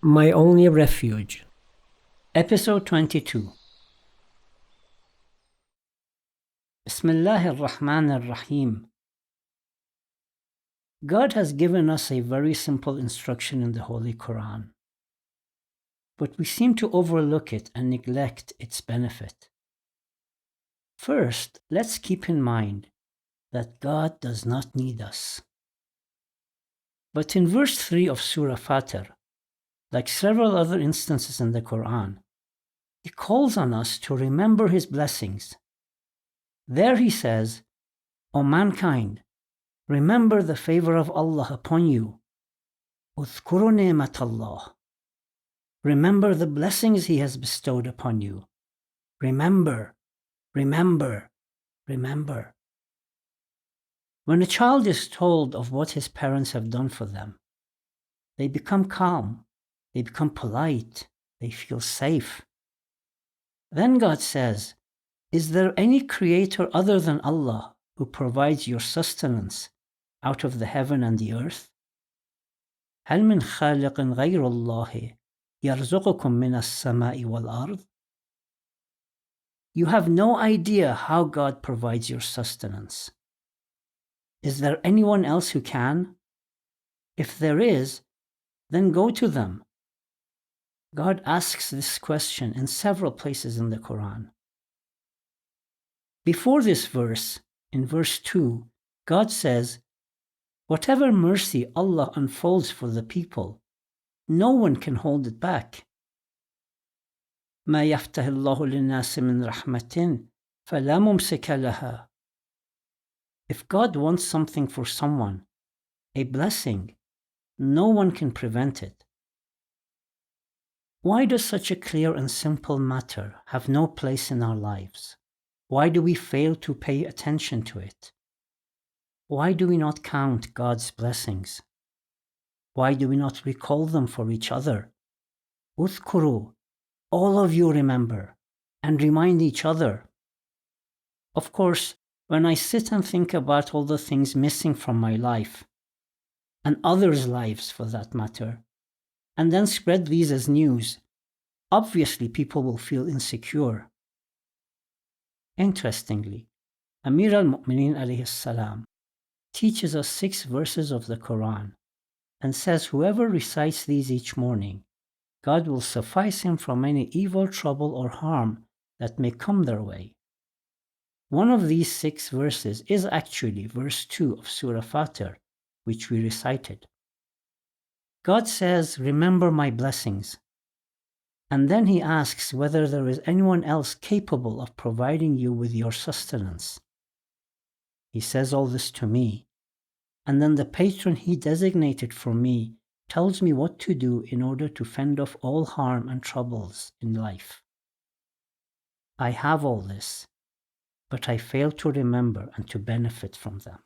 My Only Refuge. Episode 22. Bismillah ar-Rahman ar-Rahim. God has given us a very simple instruction in the Holy Quran, but we seem to overlook it and neglect its benefit. First, let's keep in mind that God does not need us. But in verse 3 of Surah Fatir, like several other instances in the Quran, He calls on us to remember His blessings. There He says, O mankind, remember the favor of Allah upon you. Udhkuru ni'mat Allah. Remember the blessings He has bestowed upon you. Remember, remember, remember. When a child is told of what his parents have done for them, they become calm, they become polite, they feel safe. Then God says, is there any creator other than Allah who provides your sustenance out of the heaven and the earth? هل من خالق غير الله يرزقكم من السماء والأرض? You have no idea how God provides your sustenance. Is there anyone else who can? If there is, then go to them. God asks this question in several places in the Quran. Before this verse, in verse 2, God says, whatever mercy Allah unfolds for the people, no one can hold it back. ما يفتح الله للناس من رحمة فلا ممسك لها. If God wants something for someone, a blessing, no one can prevent it. Why does such a clear and simple matter have no place in our lives? Why do we fail to pay attention to it? Why do we not count God's blessings? Why do we not recall them for each other? Udhkuru, all of you remember, and remind each other. Of course, when I sit and think about all the things missing from my life, and others' lives for that matter, and then spread these as news, obviously people will feel insecure. Interestingly, Amir al-Mu'mineen alayhi salam teaches us 6 verses of the Quran and says whoever recites these each morning, God will suffice him from any evil, trouble, or harm that may come their way. One of these 6 verses is actually verse 2 of Surah Fatir, which we recited. God says, remember my blessings. And then He asks whether there is anyone else capable of providing you with your sustenance. He says all this to me, and then the patron He designated for me tells me what to do in order to fend off all harm and troubles in life. I have all this, but I fail to remember and to benefit from them.